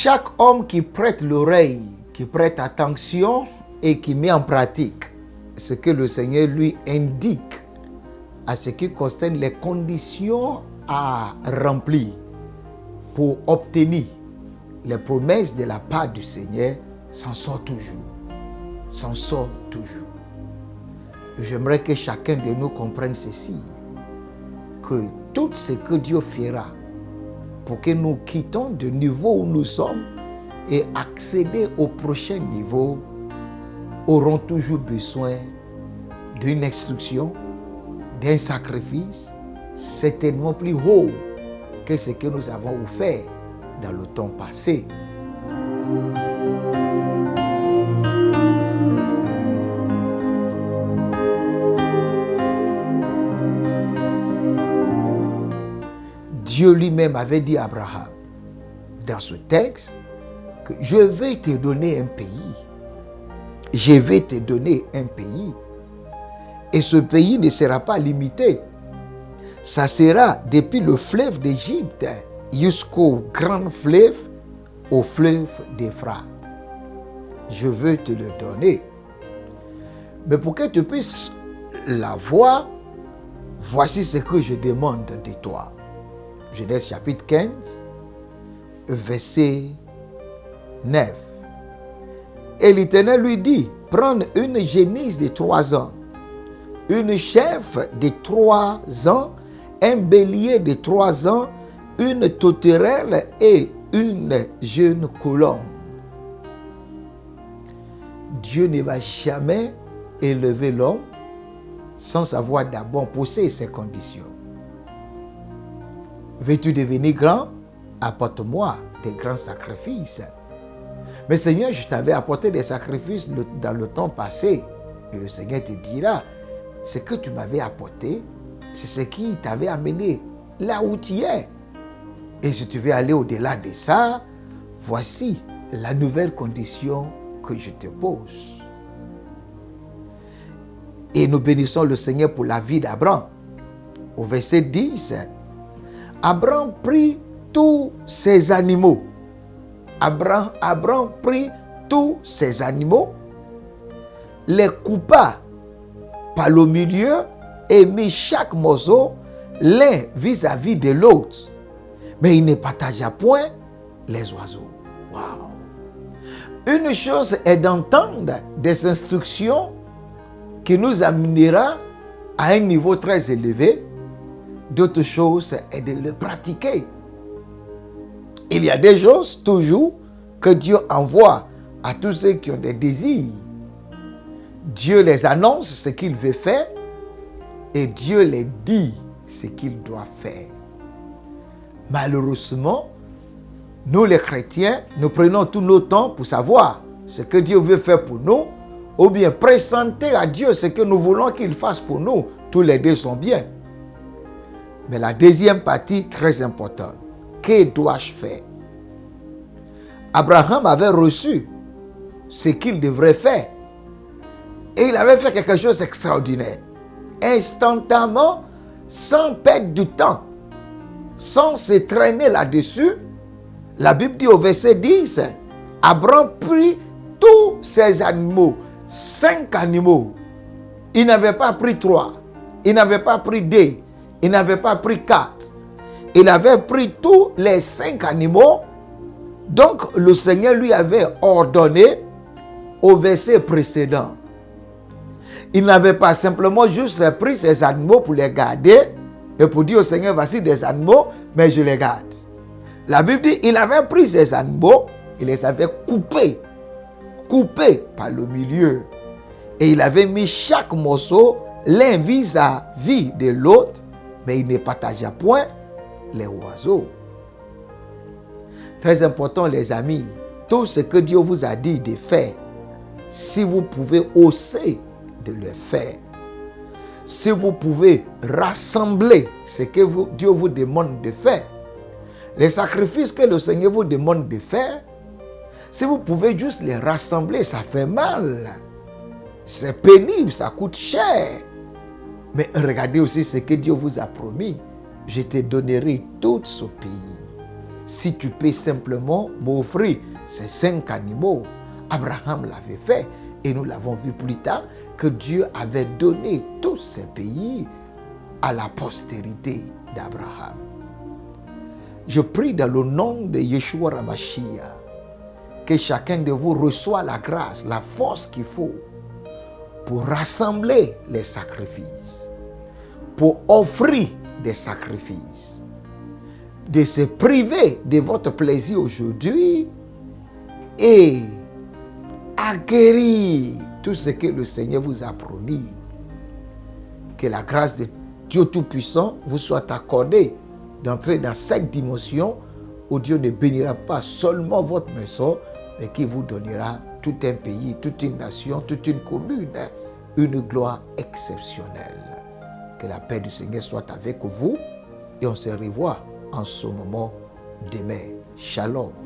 chaque homme qui prête l'oreille, qui prête attention et qui met en pratique ce que le Seigneur lui indique à ce qui concerne les conditions à remplir pour obtenir les promesses de la part du Seigneur, s'en sort toujours. S'en sort toujours. J'aimerais que chacun de nous comprenne ceci, que tout ce que Dieu fera pour que nous quittons du niveau où nous sommes et accéder au prochain niveau, auront toujours besoin d'une instruction, d'un sacrifice, certainement plus haut que ce que nous avons offert dans le temps passé. Dieu lui-même avait dit à Abraham, dans ce texte, que je vais te donner un pays. Je vais te donner un pays. Et ce pays ne sera pas limité. Ça sera depuis le fleuve d'Égypte jusqu'au grand fleuve, au fleuve d'Euphrate. Je veux te le donner. Mais pour que tu puisses l'avoir, voici ce que je demande de toi. Genèse chapitre 15, verset 9. Et l'Éternel lui dit, prends une génisse de 3 ans, une chèvre de 3 ans, un bélier de 3 ans, une tourterelle et une jeune colombe. Dieu ne va jamais élever l'homme sans avoir d'abord posé ses conditions. Veux-tu devenir grand? Apporte-moi des grands sacrifices. Mais Seigneur, je t'avais apporté des sacrifices dans le temps passé. Et le Seigneur te dira, ce que tu m'avais apporté, c'est ce qui t'avait amené là où tu es. Et si tu veux aller au-delà de ça, voici la nouvelle condition que je te pose. Et nous bénissons le Seigneur pour la vie d'Abraham. Au verset 10, Abraham prit tous ses animaux. Abraham prit tous ses animaux, les coupa par le milieu et mit chaque morceau l'un vis-à-vis de l'autre. Mais il ne partagea point les oiseaux. Wow. Une chose est d'entendre des instructions qui nous amènera à un niveau très élevé. D'autre chose est de le pratiquer. Il y a des choses toujours que Dieu envoie à tous ceux qui ont des désirs. Dieu les annonce ce qu'il veut faire et Dieu les dit ce qu'il doit faire. Malheureusement, nous les chrétiens, nous prenons tout notre temps pour savoir ce que Dieu veut faire pour nous ou bien présenter à Dieu ce que nous voulons qu'il fasse pour nous. Tous les deux sont bien. Mais la deuxième partie, très importante, que dois-je faire? Abraham avait reçu ce qu'il devrait faire. Et il avait fait quelque chose d'extraordinaire. Instantanément, sans perdre du temps, sans se traîner là-dessus, la Bible dit au verset 10, Abraham prit tous ses animaux, 5 animaux. Il n'avait pas pris 3, il n'avait pas pris 2, il n'avait pas pris 4. Il avait pris tous les 5 animaux. Donc le Seigneur lui avait ordonné au verset précédent. Il n'avait pas simplement juste pris ces animaux pour les garder et pour dire au Seigneur, voici des animaux, mais je les garde. La Bible dit, il avait pris ces animaux, il les avait coupés par le milieu. Et il avait mis chaque morceau l'un vis-à-vis de l'autre, mais il ne partagea point les oiseaux. Très important, les amis, tout ce que Dieu vous a dit de faire, si vous pouvez oser de le faire, si vous pouvez rassembler ce que Dieu vous demande de faire, les sacrifices que le Seigneur vous demande de faire, si vous pouvez juste les rassembler, ça fait mal. C'est pénible, ça coûte cher. Mais regardez aussi ce que Dieu vous a promis. Je te donnerai tout ce pays. si tu peux simplement m'offrir ces 5 animaux. Abraham l'avait fait et nous l'avons vu plus tard que Dieu avait donné tous ces pays à la postérité d'Abraham. Je prie dans le nom de Yeshua HaMashiach que chacun de vous reçoit la grâce, la force qu'il faut pour rassembler les sacrifices, pour offrir des sacrifices, de se priver de votre plaisir aujourd'hui et acquérir tout ce que le Seigneur vous a promis. Que la grâce de Dieu Tout-Puissant vous soit accordée d'entrer dans cette dimension où Dieu ne bénira pas seulement votre maison, mais qui vous donnera tout un pays, toute une nation, toute une commune, une gloire exceptionnelle. Que la paix du Seigneur soit avec vous et on se revoit en ce moment demain. Shalom.